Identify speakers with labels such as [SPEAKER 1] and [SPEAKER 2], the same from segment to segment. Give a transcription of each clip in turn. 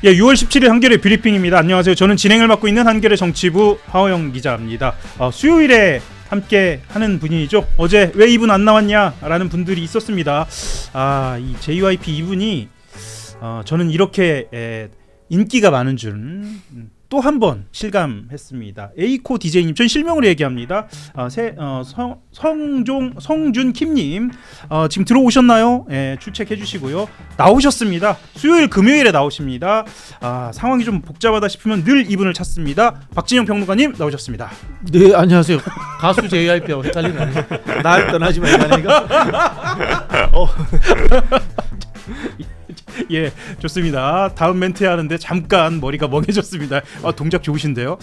[SPEAKER 1] 예, 6월 17일 한겨레 브리핑입니다. 안녕하세요. 저는 진행을 맡고 있는 한겨레 정치부 하호영 기자입니다. 수요일에 함께 하는 분이죠. 어제 왜 이분 안 나왔냐라는 분들이 있었습니다. 이 JYP 이분이 저는 이렇게 인기가 많은 줄 또 한 번 실감했습니다. 에이코 DJ님, 전 실명으로 얘기합니다. 성준 킴님 지금 들어오셨나요? 출첵해 주시고요. 나오셨습니다. 수요일 금요일에 나오십니다. 상황이 좀 복잡하다 싶으면 늘 이분을 찾습니다. 박진영 평론가님 나오셨습니다.
[SPEAKER 2] 네, 안녕하세요. 가수 JYP하고 헷갈리네. 날 떠나지 마 이거니까.
[SPEAKER 1] 예, 좋습니다. 다음 멘트 하는데 잠깐 머리가 멍해졌습니다. 동작 좋으신데요.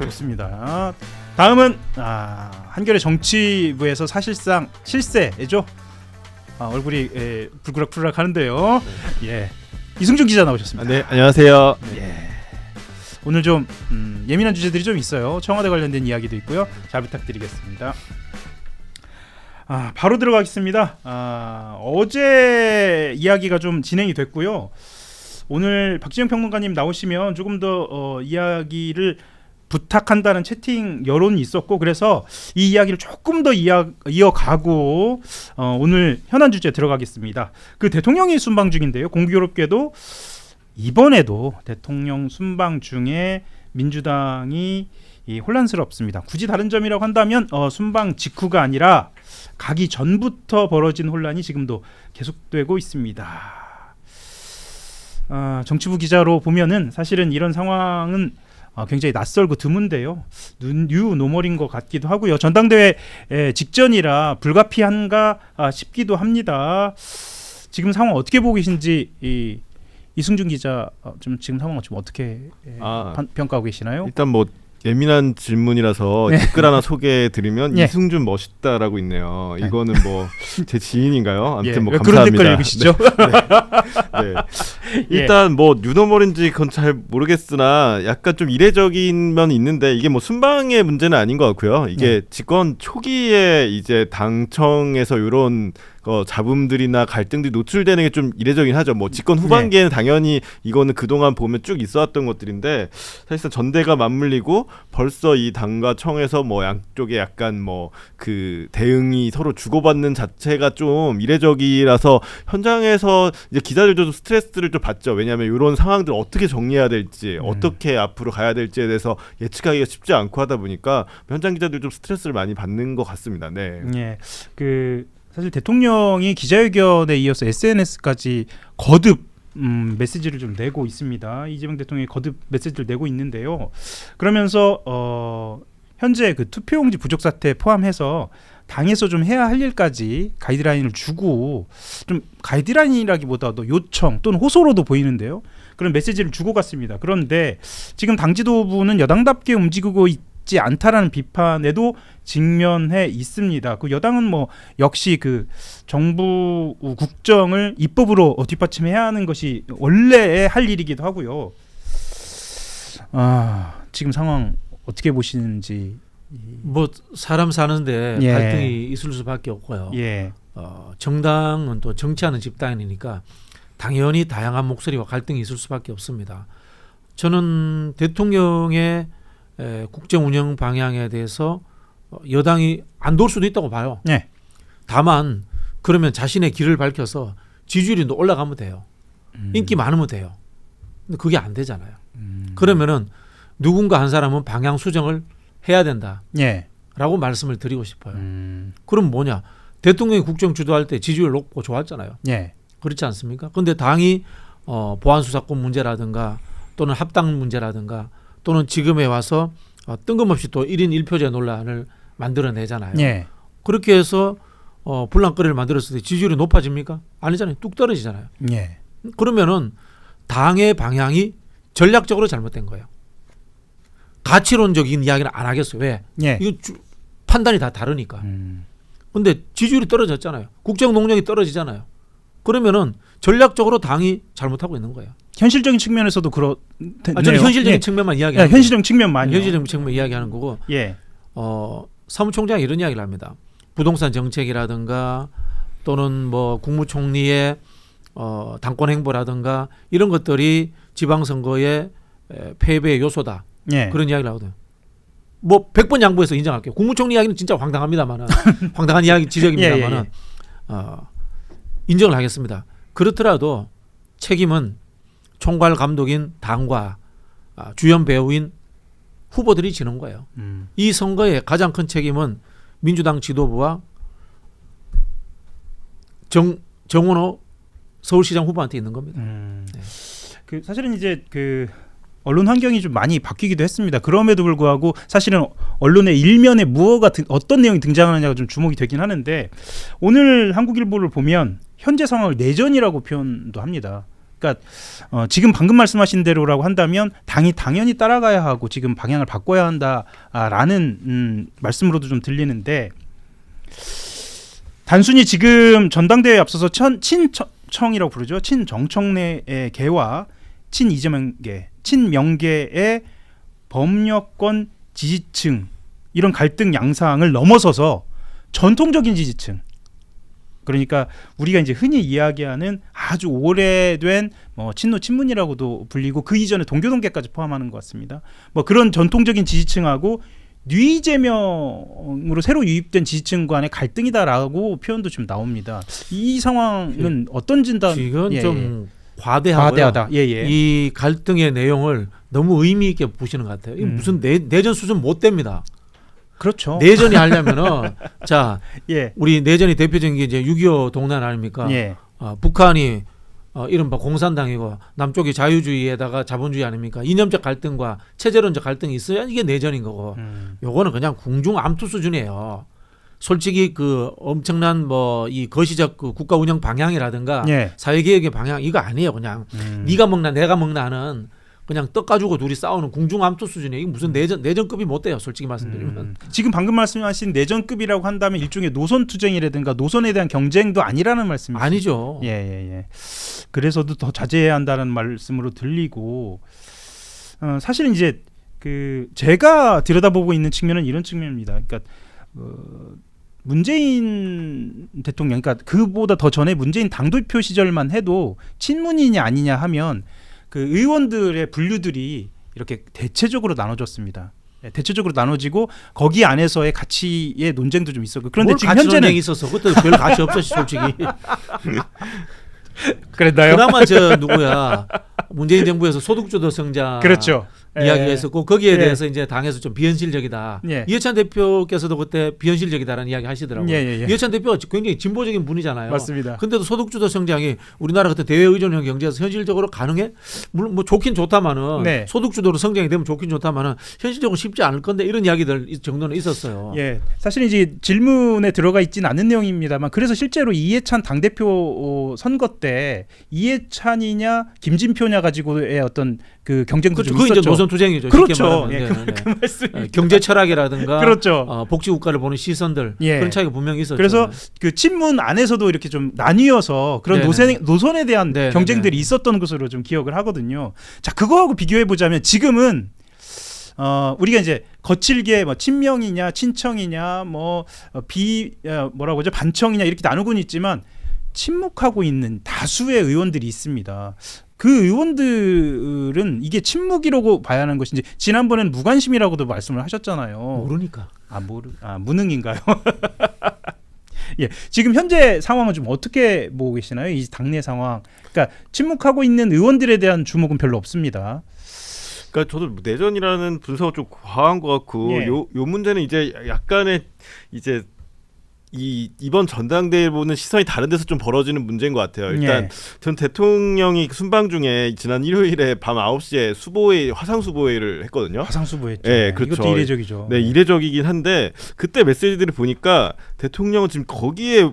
[SPEAKER 1] 좋습니다. 다음은 한겨레 정치부에서 사실상 실세죠. 얼굴이 불그락불락 하는데요. 예, 이승준 기자 나오셨습니다.
[SPEAKER 3] 네, 안녕하세요.
[SPEAKER 1] 예. 오늘 좀 예민한 주제들이 좀 있어요. 청와대 관련된 이야기도 있고요. 잘 부탁드리겠습니다. 바로 들어가겠습니다. 어제 이야기가 좀 진행이 됐고요. 오늘 박지영 평론가님 나오시면 조금 더 이야기를 부탁한다는 채팅 여론이 있었고, 그래서 이 이야기를 조금 더 이어가고 오늘 현안 주제 들어가겠습니다. 그 대통령이 순방 중인데요. 공교롭게도 이번에도 대통령 순방 중에 민주당이 혼란스럽습니다. 굳이 다른 점이라고 한다면 순방 직후가 아니라 가기 전부터 벌어진 혼란이 지금도 계속되고 있습니다. 정치부 기자로 보면은 사실은 이런 상황은 굉장히 낯설고 드문데요. 뉴 노멀인 것 같기도 하고요. 전당대회 직전이라 불가피한가 싶기도 합니다. 지금 상황 어떻게 보고 계신지 이승준 기자 좀 지금 상황을 좀 어떻게 평가하고 계시나요?
[SPEAKER 3] 일단 뭐 예민한 질문이라서 댓글 하나 소개해드리면 이승준 멋있다라고 있네요. 이거는 뭐 제 지인인가요? 아무튼 뭐 감사합니다.
[SPEAKER 1] 그런 댓글 읽으시죠?
[SPEAKER 3] 네. 일단 뭐 뉴노멀인지 그건 잘 모르겠으나 약간 좀 이례적인 면이 있는데, 이게 뭐 순방의 문제는 아닌 것 같고요. 이게 집권 초기에 이제 당청에서 이런 잡음들이나 갈등들이 노출되는 게 좀 이례적이긴 하죠. 뭐 집권 후반기에는 당연히 이거는 그동안 보면 쭉 있어왔던 것들인데, 사실상 전대가 맞물리고 벌써 이 당과 청에서 뭐 양쪽에 약간 뭐 그 대응이 서로 주고받는 자체가 좀 이례적이라서 현장에서 이제 기자들도 좀 스트레스를 좀 받죠. 왜냐하면 이런 상황들 어떻게 정리해야 될지, 어떻게 앞으로 가야 될지에 대해서 예측하기가 쉽지 않고 하다 보니까 현장 기자들 좀 스트레스를 많이 받는 것 같습니다. 네.
[SPEAKER 1] 사실 대통령이 기자회견에 이어서 SNS까지 거듭 메시지를 좀 내고 있습니다. 이재명 대통령이 거듭 메시지를 내고 있는데요. 그러면서 현재 그 투표용지 부족 사태 포함해서 당에서 좀 해야 할 일까지 가이드라인을 주고, 좀 가이드라인이라기보다도 요청 또는 호소로도 보이는데요. 그런 메시지를 주고 갔습니다. 그런데 지금 당 지도부는 여당답게 움직이고 있지 않다라는 비판에도 직면해 있습니다. 그 여당은 뭐 역시 그 정부 국정을 입법으로 뒷받침해야 하는 것이 원래 할 일이기도 하고요. 지금 상황 어떻게 보시는지.
[SPEAKER 2] 뭐 사람 사는데 갈등이 있을 수밖에 없고요. 정당은 또 정치하는 집단이니까 당연히 다양한 목소리와 갈등이 있을 수밖에 없습니다. 저는 대통령의 국정 운영 방향에 대해서 여당이 안 도울 수도 있다고 봐요. 다만 그러면 자신의 길을 밝혀서 지지율이 올라가면 돼요. 인기 많으면 돼요. 근데 그게 안 되잖아요. 그러면은 누군가 한 사람은 방향 수정을 해야 된다라고 말씀을 드리고 싶어요. 그럼 뭐냐? 대통령이 국정 주도할 때 지지율 높고 좋았잖아요. 그렇지 않습니까? 그런데 당이 보안수사권 문제라든가 또는 합당 문제라든가 또는 지금에 와서 뜬금없이 또 1인 1표제 논란을 만들어내잖아요. 그렇게 해서 분란거리를 만들었을 때 지지율이 높아집니까? 아니잖아요. 뚝 떨어지잖아요. 그러면은 당의 방향이 전략적으로 잘못된 거예요. 가치론적인 이야기는 안 하겠어요. 왜? 이거 판단이 다 다르니까. 근데 지지율이 떨어졌잖아요. 국정 동력이 떨어지잖아요. 그러면은 전략적으로 당이 잘못하고 있는 거예요.
[SPEAKER 1] 현실적인 측면에서도
[SPEAKER 2] 저는 현실적인 측면만 이야기하는 거예요.
[SPEAKER 1] 현실적인 측면만요.
[SPEAKER 2] 현실적인 측면 이야기하는 거고. 사무총장이 이런 이야기를 합니다. 부동산 정책이라든가 또는 뭐 국무총리의 당권 행보라든가 이런 것들이 지방선거의 패배의 요소다.
[SPEAKER 1] 예.
[SPEAKER 2] 그런 이야기를 하거든요. 뭐 100번 양보해서 인정할게요. 국무총리 이야기는 진짜 황당합니다만은 황당한 이야기 지적입니다만은 인정을 하겠습니다. 그렇더라도 책임은 총괄 감독인 당과 주연 배우인 후보들이 지는 거예요. 이 선거의 가장 큰 책임은 민주당 지도부와 정원호 서울시장 후보한테 있는 겁니다.
[SPEAKER 1] 네. 그 사실은 이제 그 언론 환경이 좀 많이 바뀌기도 했습니다. 그럼에도 불구하고 사실은 언론의 일면에 무엇가 어떤 내용이 등장하느냐가 좀 주목이 되긴 하는데 오늘 한국일보를 보면 현재 상황을 내전이라고 표현도 합니다. 그러니까 지금 방금 말씀하신 대로라고 한다면 당이 당연히 따라가야 하고 지금 방향을 바꿔야 한다라는 말씀으로도 좀 들리는데 단순히 지금 전당대회에 앞서서 친청이라고 부르죠. 친정청래의 개와 친이재명계, 친명계의 범여권 지지층 이런 갈등 양상을 넘어서서 전통적인 지지층 그러니까 우리가 이제 흔히 이야기하는 아주 오래된 친노 친문이라고도 불리고 그 이전에 동교동계까지 포함하는 것 같습니다. 뭐 그런 전통적인 지지층하고 뉴이재명으로 새로 유입된 지지층 간의 갈등이다라고 표현도 좀 나옵니다. 이 상황은 어떤 진단?
[SPEAKER 2] 이건 좀 과대하고요. 이 갈등의 내용을 너무 의미 있게 보시는 것 같아요. 이게 무슨 내전 수준 못 됩니다.
[SPEAKER 1] 그렇죠.
[SPEAKER 2] 내전이 하려면은 자 우리 내전이 대표적인 게 이제 6.25 동란 아닙니까? 북한이 이른바 공산당이고 남쪽이 자유주의에다가 자본주의 아닙니까? 이념적 갈등과 체제론적 갈등이 있어야 이게 내전인 거고 요거는 그냥 궁중 암투 수준이에요. 솔직히 그 엄청난 뭐 이 거시적 그 국가 운영 방향이라든가 사회개혁의 방향 이거 아니에요. 그냥 네가 먹나 내가 먹나 하는 그냥 떡 가지고 둘이 싸우는 궁중암투 수준이에요. 이게 무슨 내전급이 못 돼요. 솔직히 말씀드리면.
[SPEAKER 1] 지금 방금 말씀하신 내전급이라고 한다면 일종의 노선 투쟁이라든가 노선에 대한 경쟁도 아니라는 말씀이시죠?
[SPEAKER 2] 아니죠.
[SPEAKER 1] 그래서도 더 자제해야 한다는 말씀으로 들리고 사실은 이제 그 제가 들여다보고 있는 측면은 이런 측면입니다. 그러니까 문재인 대통령, 그러니까 그보다 더 전에 문재인 당대표 시절만 해도 친문이냐 아니냐 하면 그 의원들의 분류들이 이렇게 대체적으로 나눠졌습니다. 대체적으로 나눠지고 거기 안에서의 가치의 논쟁도 좀 있었고 그런데 지금 현재는
[SPEAKER 2] 있었어. 그때 별 가치 없었지 솔직히.
[SPEAKER 1] 그랬나요?
[SPEAKER 2] 그나마 저 누구야 문재인 정부에서 소득주도 성장
[SPEAKER 1] 그렇죠.
[SPEAKER 2] 이야기가 있었고 거기에 대해서 이제 당에서 좀 비현실적이다. 이해찬 대표께서도 그때 비현실적이다라는 이야기 하시더라고요. 이해찬 대표가 굉장히 진보적인 분이잖아요.
[SPEAKER 1] 맞습니다.
[SPEAKER 2] 근데도 소득주도 성장이 우리나라 그때 대외 의존형 경제에서 현실적으로 가능해? 물론 뭐 좋긴 좋다마는 소득주도로 성장이 되면 좋긴 좋다마는 현실적으로 쉽지 않을 건데 이런 이야기들 정도는 있었어요.
[SPEAKER 1] 사실 이제 질문에 들어가 있지는 않은 내용입니다만 그래서 실제로 이해찬 당대표 선거 때 이해찬이냐 김진표냐 가지고의 어떤 그 경쟁도 좀 있었죠.
[SPEAKER 2] 이제 노선 투쟁이죠.
[SPEAKER 1] 그렇죠. 그 말씀.
[SPEAKER 2] 경제 철학이라든가
[SPEAKER 1] 그렇죠.
[SPEAKER 2] 복지 국가를 보는 시선들 그런 차이가 분명히 있었죠.
[SPEAKER 1] 그래서 그 친문 안에서도 이렇게 좀 나뉘어서 그런 노선에 대한 경쟁들이 있었던 것으로 좀 기억을 하거든요. 자, 그거하고 비교해 보자면 지금은 우리가 이제 거칠게 뭐 친명이냐 친청이냐 뭐라고 하죠 반청이냐 이렇게 나누고는 있지만 침묵하고 있는 다수의 의원들이 있습니다. 그 의원들은 이게 침묵이라고 봐야 하는 것인지 지난번에는 무관심이라고도 말씀을 하셨잖아요.
[SPEAKER 2] 모르니까.
[SPEAKER 1] 무능인가요? 지금 현재 상황은 좀 어떻게 보고 계시나요? 이 당내 상황. 그러니까 침묵하고 있는 의원들에 대한 주목은 별로 없습니다.
[SPEAKER 3] 그러니까 저도 내전이라는 분석은 좀 과한 것 같고 요 문제는 이제 약간의 이제 이번 전당대회 보는 시선이 다른 데서 좀 벌어지는 문제인 것 같아요. 일단 전 대통령이 순방 중에 지난 일요일에 밤 9시에 화상 수보회를 했거든요.
[SPEAKER 1] 화상 수보했죠.
[SPEAKER 3] 그렇죠.
[SPEAKER 1] 이것도 이례적이죠.
[SPEAKER 3] 이례적이긴 한데 그때 메시지들을 보니까 대통령은 지금 거기에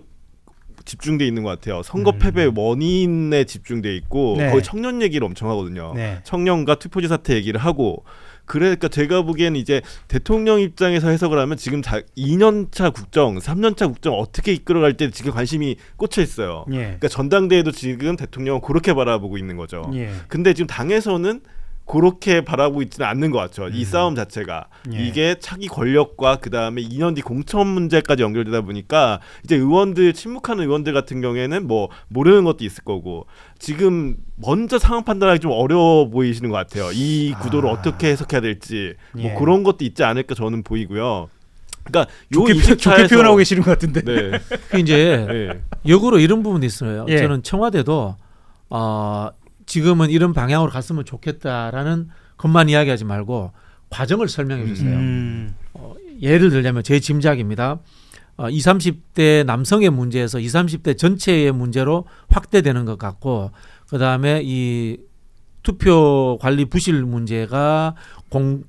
[SPEAKER 3] 집중돼 있는 것 같아요. 선거 패배 원인에 집중돼 있고 거의 청년 얘기를 엄청 하거든요. 청년과 투표지 사태 얘기를 하고 그러니까 제가 보기에는 이제 대통령 입장에서 해석을 하면 지금 2년차 국정, 3년차 국정 어떻게 이끌어갈 때 지금 관심이 꽂혀 있어요. 그러니까 전당대회도 지금 대통령은 그렇게 바라보고 있는 거죠. 근데 지금 당에서는 그렇게 바라보고 있지는 않는 것 같죠. 이 싸움 자체가
[SPEAKER 1] 예.
[SPEAKER 3] 이게 차기 권력과 그 다음에 2년 뒤 공천 문제까지 연결되다 보니까 이제 의원들 침묵하는 의원들 같은 경우에는 뭐 모르는 것도 있을 거고 지금 먼저 상황 판단하기 좀 어려워 보이시는 것 같아요. 이 구도를 어떻게 해석해야 될지 뭐
[SPEAKER 1] 예.
[SPEAKER 3] 그런 것도 있지 않을까 저는 보이고요. 그러니까
[SPEAKER 1] 좋게 표현하고 계시는 것 같은데.
[SPEAKER 3] 네.
[SPEAKER 2] 그 이제
[SPEAKER 3] 네.
[SPEAKER 2] 역으로 이런 부분도 있어요.
[SPEAKER 1] 예.
[SPEAKER 2] 저는 청와대도 지금은 이런 방향으로 갔으면 좋겠다라는 것만 이야기하지 말고 과정을 설명해 주세요. 예를 들자면 제 짐작입니다. 20, 30대 남성의 문제에서 20, 30대 전체의 문제로 확대되는 것 같고 그다음에 이 투표 관리 부실 문제가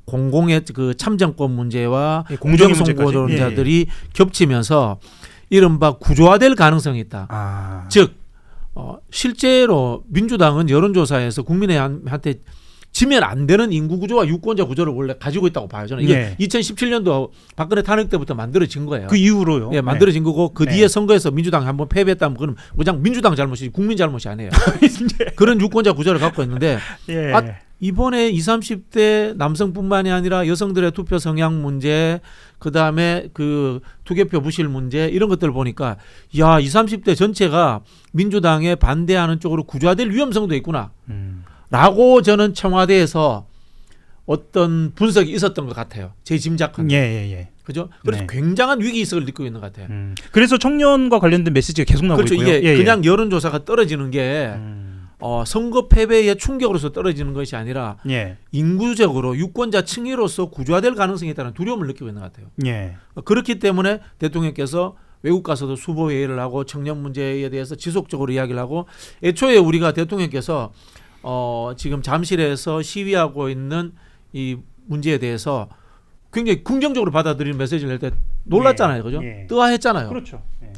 [SPEAKER 2] 공공의 그 참정권 문제와
[SPEAKER 1] 예, 공정의
[SPEAKER 2] 부정선거론자들이 겹치면서 이른바 구조화될 가능성이 있다. 즉 실제로 민주당은 여론조사에서 국민한테 지면 안 되는 인구 구조와 유권자 구조를 원래 가지고 있다고 봐요. 저는 이거
[SPEAKER 1] 예.
[SPEAKER 2] 2017년도 박근혜 탄핵 때부터 만들어진 거예요.
[SPEAKER 1] 그 이후로요.
[SPEAKER 2] 예, 만들어진 거고 그
[SPEAKER 1] 네.
[SPEAKER 2] 뒤에 선거에서 민주당이 한번 패배했다면 그건 그냥 민주당 잘못이지 국민 잘못이 아니에요. 그런 유권자 구조를 갖고 있는데
[SPEAKER 1] 예.
[SPEAKER 2] 이번에 20, 30대 남성뿐만이 아니라 여성들의 투표 성향 문제, 그다음에 그 투개표 부실 문제 이런 것들을 보니까 야, 20, 30대 전체가 민주당에 반대하는 쪽으로 구조화될 위험성도 있구나. 라고 저는 청와대에서 어떤 분석이 있었던 것 같아요. 제 짐작한.
[SPEAKER 1] 예.
[SPEAKER 2] 그죠? 그래서
[SPEAKER 1] 네.
[SPEAKER 2] 굉장한 위기의식을 느끼고 있는 것 같아요.
[SPEAKER 1] 그래서 청년과 관련된 메시지가 계속 나오고
[SPEAKER 2] 그렇죠.
[SPEAKER 1] 있고요.
[SPEAKER 2] 이게 그냥 여론조사가 떨어지는 게 선거 패배의 충격으로서 떨어지는 것이 아니라
[SPEAKER 1] 예.
[SPEAKER 2] 인구적으로 유권자 층위로서 구조화될 가능성이 있다는 두려움을 느끼고 있는 것 같아요.
[SPEAKER 1] 예.
[SPEAKER 2] 그렇기 때문에 대통령께서 외국 가서도 수보 회의를 하고 청년 문제에 대해서 지속적으로 이야기를 하고 애초에 우리가 대통령께서 지금 잠실에서 시위하고 있는 이 문제에 대해서 굉장히 긍정적으로 받아들이는 메시지를 낼 때 놀랐잖아요. 그죠?
[SPEAKER 1] 예.
[SPEAKER 2] 뜨아했잖아요.
[SPEAKER 1] 그렇죠. 예.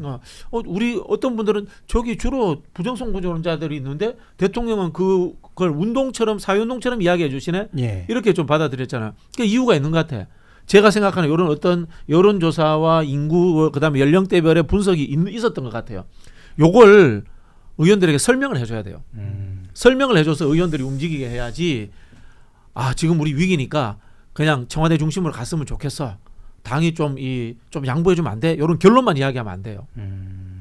[SPEAKER 2] 우리 어떤 분들은 저기 주로 부정선거론자들이 있는데 대통령은 그걸 운동처럼 사회운동처럼 이야기해 주시네.
[SPEAKER 1] 예.
[SPEAKER 2] 이렇게 좀 받아들였잖아요. 그러니까 이유가 있는 것 같아. 제가 생각하는 이런 어떤 여론조사와 인구 그다음에 연령대별의 분석이 있었던 것 같아요. 요걸 의원들에게 설명을 해줘야 돼요. 설명을 해줘서 의원들이 움직이게 해야지. 지금 우리 위기니까 그냥 청와대 중심으로 갔으면 좋겠어. 당이 좀 양보해주면 안 돼. 이런 결론만 이야기하면 안 돼요.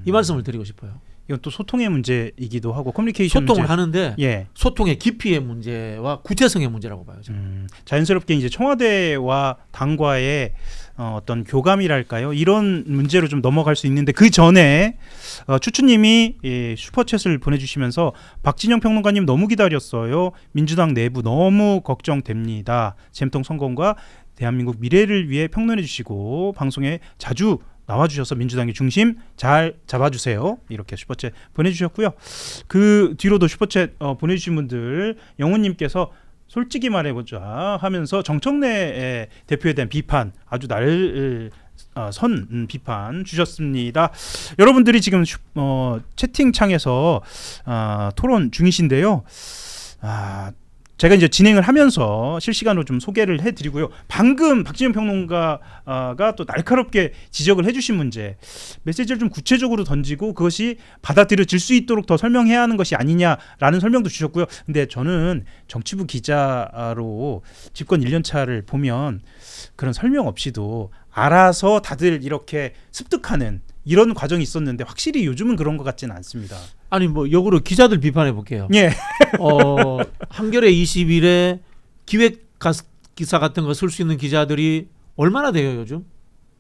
[SPEAKER 2] 이 말씀을 드리고 싶어요.
[SPEAKER 1] 이건 또 소통의 문제이기도 하고 커뮤니케이션
[SPEAKER 2] 소통을
[SPEAKER 1] 문제.
[SPEAKER 2] 하는데
[SPEAKER 1] 예.
[SPEAKER 2] 소통의 깊이의 문제와 구체성의 문제라고 봐요. 저는.
[SPEAKER 1] 자연스럽게 이제 청와대와 당과의 어떤 교감이랄까요? 이런 문제로 좀 넘어갈 수 있는데 그 전에 추추님이 슈퍼챗을 보내주시면서 박진영 평론가님 너무 기다렸어요. 민주당 내부 너무 걱정됩니다. 잼통 선거과 대한민국 미래를 위해 평론해 주시고 방송에 자주 나와주셔서 민주당의 중심 잘 잡아주세요. 이렇게 슈퍼챗 보내주셨고요. 그 뒤로도 슈퍼챗 보내주신 분들 영훈님께서 솔직히 말해보자 하면서 정청래 대표에 대한 비판 아주 선 비판 주셨습니다. 여러분들이 지금 채팅창에서 토론 중이신데요. 제가 이제 진행을 하면서 실시간으로 좀 소개를 해드리고요. 방금 박진영 평론가가 또 날카롭게 지적을 해주신 문제, 메시지를 좀 구체적으로 던지고 그것이 받아들여질 수 있도록 더 설명해야 하는 것이 아니냐라는 설명도 주셨고요. 근데 저는 정치부 기자로 집권 1년 차를 보면 그런 설명 없이도 알아서 다들 이렇게 습득하는 이런 과정이 있었는데 확실히 요즘은 그런 것 같지는 않습니다.
[SPEAKER 2] 아니 뭐 역으로 기자들 비판해 볼게요.
[SPEAKER 1] 예.
[SPEAKER 2] 한겨레 20일에 기획 기사 같은 거 쓸 수 있는 기자들이 얼마나 돼요 요즘?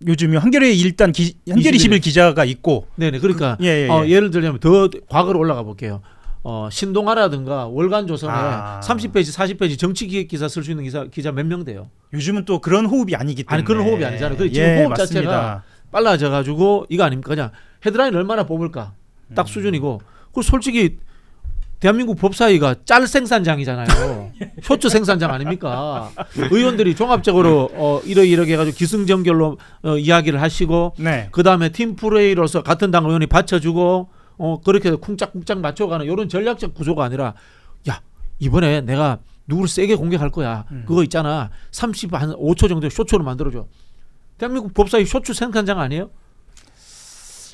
[SPEAKER 1] 요즘요 한겨레 일단 한겨레 20일 기자가 있고.
[SPEAKER 2] 네네. 그러니까 예를 들자면 더 과거로 올라가 볼게요. 신동아라든가 월간조선에 30페이지 40페이지 정치 기획 기사 쓸 수 있는 기자 몇 명 돼요?
[SPEAKER 1] 요즘은 또 그런 호흡이 아니기 때문에.
[SPEAKER 2] 아니 그런 호흡이 아니잖아요. 지금 호흡
[SPEAKER 1] 맞습니다.
[SPEAKER 2] 자체가 빨라져가지고 이거 아닙니까? 그냥 헤드라인 얼마나 뽑을까 딱 수준이고. 그 솔직히 대한민국 법사위가 짤 생산장이잖아요. 쇼츠 생산장 아닙니까? 의원들이 종합적으로 이렇게 해가지고 기승전결로 이야기를 하시고,
[SPEAKER 1] 네.
[SPEAKER 2] 그 다음에 팀 플레이로서 같은 당 의원이 받쳐주고, 그렇게 쿵짝쿵짝 맞춰가는 이런 전략적 구조가 아니라, 야 이번에 내가 누구를 세게 공격할 거야. 그거 있잖아. 35초 정도 쇼츠로 만들어줘. 대한민국 법사위 쇼츠 생산장 아니에요?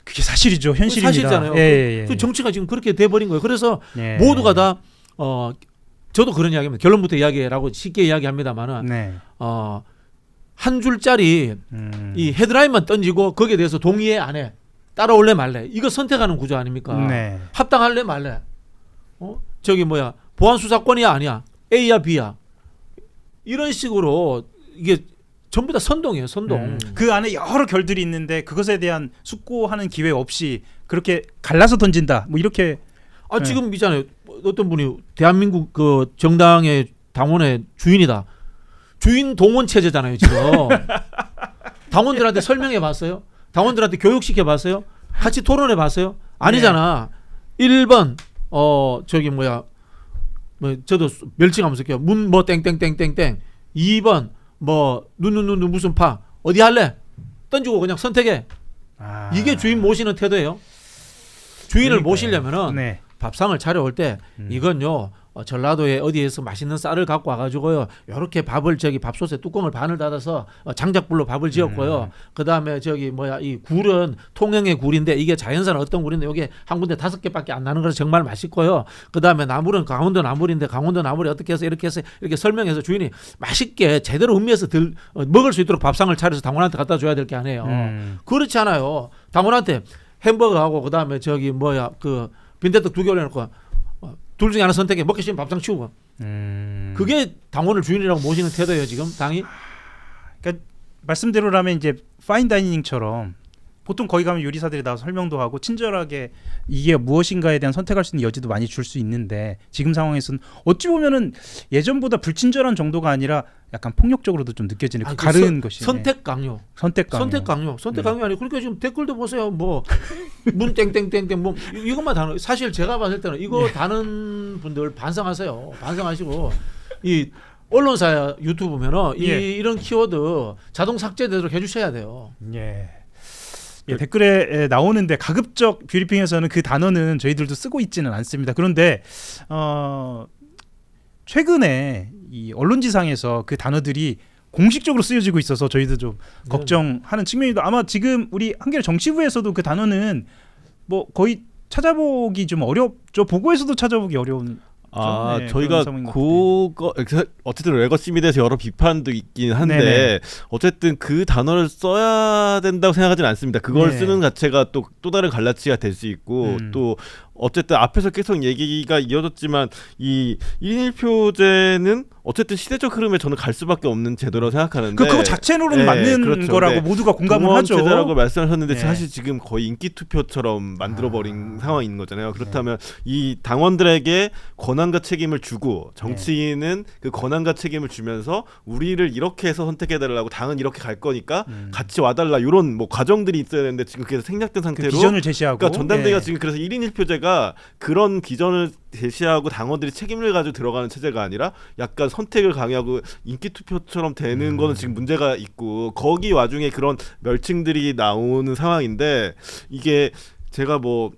[SPEAKER 1] 그게 사실이죠. 현실입니다.
[SPEAKER 2] 사실이잖아요.
[SPEAKER 1] 예.
[SPEAKER 2] 그 정치가 지금 그렇게 돼버린 거예요. 그래서 모두가 다 저도 그런 이야기입니다. 결론부터 이야기라고 쉽게 이야기합니다만은
[SPEAKER 1] 네.
[SPEAKER 2] 한 줄짜리 이 헤드라인만 던지고 거기에 대해서 동의해 안 해. 따라올래 말래. 이거 선택하는 구조 아닙니까?
[SPEAKER 1] 네.
[SPEAKER 2] 합당할래 말래. 저기 뭐야 보안 수사권이야 아니야. A야 B야. 이런 식으로 이게 전부 다 선동이에요. 선동.
[SPEAKER 1] 그 안에 여러 결들이 있는데 그것에 대한 숙고하는 기회 없이 그렇게 갈라서 던진다. 뭐 이렇게 네.
[SPEAKER 2] 지금 있잖아요. 어떤 분이 대한민국 그 정당의 당원의 주인이다. 주인 동원 체제잖아요 지금. 당원들한테 설명해 봤어요? 당원들한테 교육시켜 봤어요? 같이 토론해 봤어요? 아니잖아. 네. 1번 저기 뭐야 뭐 저도 멸칭하면서 껴. 문 뭐 땡땡땡땡땡. 2번 뭐 누누누누 무슨 파 어디 할래? 던지고 그냥 선택해. 이게 주인 모시는 태도예요. 주인을
[SPEAKER 1] 그러니까요.
[SPEAKER 2] 모시려면은
[SPEAKER 1] 네.
[SPEAKER 2] 밥상을 차려올 때 이건요 전라도에 어디에서 맛있는 쌀을 갖고 와가지고요 이렇게 밥을 저기 밥솥에 뚜껑을 반을 닫아서 장작불로 밥을 지었고요. 그 다음에 저기 뭐야 이 굴은 통영의 굴인데 이게 자연산 어떤 굴인데 여기 한 군데 5개밖에 안 나는 거라서 정말 맛있고요. 그 다음에 나물은 강원도 나물인데 강원도 나물이 어떻게 해서 이렇게 설명해서 주인이 맛있게 제대로 음미해서 먹을 수 있도록 밥상을 차려서 당원한테 갖다 줘야 될 게 아니에요. 그렇지 않아요. 당원한테 햄버거하고 그 다음에 저기 뭐야 그 빈대떡 2개 올려놓고 둘 중에 하나 선택해. 먹기 싫으면 밥상 치우고. 그게 당원을 주인이라고 모시는 태도예요 지금 당이.
[SPEAKER 1] 그러니까 말씀대로라면 이제 파인다이닝처럼 보통 거기 가면 요리사들이 나와서 설명도 하고 친절하게 이게 무엇인가에 대한 선택할 수 있는 여지도 많이 줄 수 있는데 지금 상황에서는 어찌 보면은 예전보다 불친절한 정도가 아니라 약간 폭력적으로도 좀 느껴지는 그 가르는 것이.
[SPEAKER 2] 선택 강요.
[SPEAKER 1] 선택 강요
[SPEAKER 2] 아니고 그러니까 지금 댓글도 보세요. 뭐 문 땡땡땡땡 뭐 이것만 다는 사실 제가 봤을 때는 이거 다는 분들 반성하세요. 반성하시고 이 언론사 유튜브 보면은 이런 키워드 자동 삭제되도록 해주셔야 돼요.
[SPEAKER 1] 댓글에 나오는데 가급적 뷰리핑에서는 그 단어는 저희들도 쓰고 있지는 않습니다. 그런데 최근에 이 언론지상에서 그 단어들이 공식적으로 쓰여지고 있어서 저희도 좀 걱정하는 측면이도 아마 지금 우리 한겨레 정치부에서도 그 단어는 뭐 거의 찾아보기 좀 어렵죠. 보고에서도 찾아보기 어려운.
[SPEAKER 3] 네, 저희가 그거 어쨌든 레거시미에 대해서 여러 비판도 있긴 한데 네네. 어쨌든 그 단어를 써야 된다고 생각하지는 않습니다. 그걸 쓰는 자체가 또 다른 갈라치가 될 수 있고 또 어쨌든 앞에서 계속 얘기가 이어졌지만 이 1인 1표제는 어쨌든 시대적 흐름에 저는 갈 수밖에 없는 제도라고 생각하는데
[SPEAKER 1] 그거 자체로는 맞는 그렇죠. 거라고 모두가 공감을 하죠.
[SPEAKER 3] 체제라고 말씀하셨는데 사실 지금 거의 인기 투표처럼 만들어버린 상황인 거잖아요. 그렇다면 이 당원들에게 권한과 책임을 주고 정치인은 그 권한과 책임을 주면서 우리를 이렇게 해서 선택해달라고 당은 이렇게 갈 거니까 같이 와달라 이런 뭐 과정들이 있어야 되는데 지금 그게 생략된 상태로
[SPEAKER 1] 그 기전을 제시하고
[SPEAKER 3] 그러니까 전당대회가 지금 그래서 1인 1표제가 그런 기전을 제시하고 당원들이 책임을 가지고 들어가는 체제가 아니라 약간 선택을 강요하고 인기 투표처럼 되는 거는 지금 문제가 있고 거기 와중에 그런 멸칭들이 나오는 상황인데 이게 제가 뭐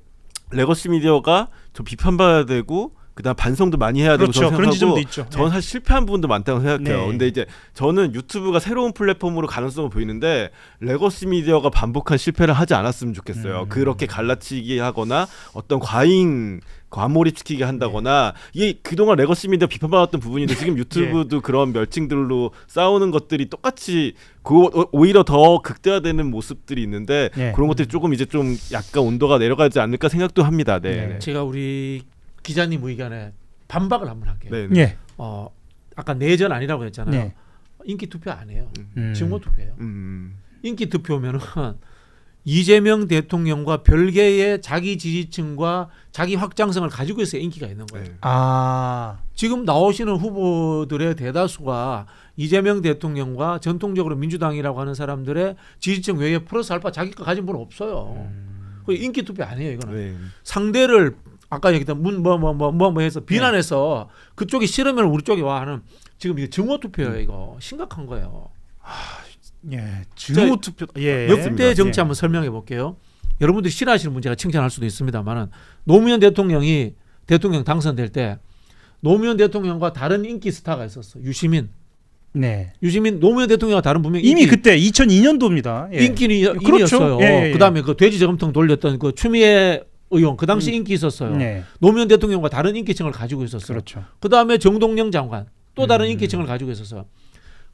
[SPEAKER 3] 레거시 미디어가 좀 비판받아야 되고 그다음 반성도 많이 해야 되고
[SPEAKER 1] 그렇죠. 그런 지점도
[SPEAKER 3] 생각하고
[SPEAKER 1] 있죠.
[SPEAKER 3] 저는 사실 실패한 부분도 많다고 생각해요.
[SPEAKER 1] 네.
[SPEAKER 3] 근데 이제 저는 유튜브가 새로운 플랫폼으로 가능성을 보이는데 레거시 미디어가 반복한 실패를 하지 않았으면 좋겠어요. 그렇게 갈라치기 하거나 어떤 과몰입시키게 한다거나 이게 그동안 레거시 미디어 비판받았던 부분인데 지금 유튜브도 그런 멸칭들로 싸우는 것들이 똑같이 오히려 더 극대화되는 모습들이 있는데 그런 것들이 조금 이제 좀 약간 온도가 내려가지 않을까 생각도 합니다. 네.
[SPEAKER 2] 제가 우리 기자님 의견에 반박을 한번 할게요.
[SPEAKER 1] 네.
[SPEAKER 2] 아까 내전 아니라고 했잖아요.
[SPEAKER 1] 네.
[SPEAKER 2] 인기 투표 안 해요. 증오 투표예요. 인기 투표면은 이재명 대통령과 별개의 자기 지지층과 자기 확장성을 가지고 있어야 인기가 있는 거예요. 지금 나오시는 후보들의 대다수가 이재명 대통령과 전통적으로 민주당이라고 하는 사람들의 지지층 외에 플러스 알파 자기가 가진 분은 없어요. 인기 투표 안 해요. 이거는 상대를 아까 얘기했던 문 뭐 해서 비난해서 그쪽이 싫으면 우리 쪽에 와 하는 지금 이거 증오 투표예요. 이거 심각한 거예요.
[SPEAKER 1] 증오 투표.
[SPEAKER 2] 역대 정치 한번 설명해 볼게요. 여러분들이 싫어하시는 분 제가 칭찬할 수도 있습니다만은 노무현 대통령이 대통령 당선될 때 노무현 대통령과 다른 인기 스타가 있었어. 유시민. 유시민 노무현 대통령과 다른 분명히
[SPEAKER 1] 이미 그때 2002년도입니다.
[SPEAKER 2] 인기였어요. 그다음에 그 돼지 저금통 돌렸던 그 추미애 의원 그 당시 인기 있었어요.
[SPEAKER 1] 네.
[SPEAKER 2] 노무현 대통령과 다른 인기층을 가지고 있었어요.
[SPEAKER 1] 그렇죠.
[SPEAKER 2] 그다음에 정동영 장관 또 다른 인기층을 가지고 있었어요.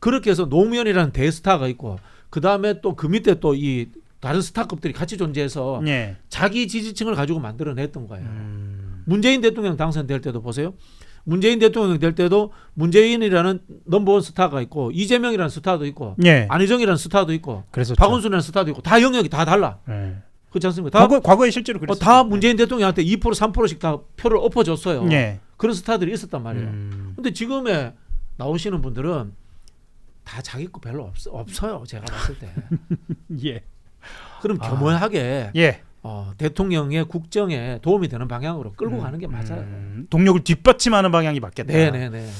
[SPEAKER 2] 그렇게 해서 노무현이라는 대스타가 있고 그다음에 또 그 밑에 또 이 다른 스타급들이 같이 존재해서
[SPEAKER 1] 네.
[SPEAKER 2] 자기 지지층을 가지고 만들어냈던 거예요. 문재인 대통령 당선될 때도 보세요. 문재인 대통령 될 때도 문재인이라는 넘버원 스타가 있고 이재명이라는 스타도 있고
[SPEAKER 1] 네.
[SPEAKER 2] 안희정이라는 스타도 있고
[SPEAKER 1] 그래서
[SPEAKER 2] 박원순이라는 스타도 있고 다 영역이 다 달라.
[SPEAKER 1] 네.
[SPEAKER 2] 그렇지 않습니까?
[SPEAKER 1] 과거에 실제로 그랬어요.
[SPEAKER 2] 다 문재인 대통령한테 2% 3%씩 다 표를 엎어줬어요.
[SPEAKER 1] 네.
[SPEAKER 2] 그런 스타들이 있었단 말이에요. 근데 지금에 나오시는 분들은 다 자기 거 별로 없어요. 제가 봤을 때.
[SPEAKER 1] 예.
[SPEAKER 2] 그럼 교묘하게
[SPEAKER 1] 예.
[SPEAKER 2] 대통령의 국정에 도움이 되는 방향으로 끌고 가는 게 맞아요.
[SPEAKER 1] 동력을 뒷받침하는 방향이 맞겠다.
[SPEAKER 2] 네네네.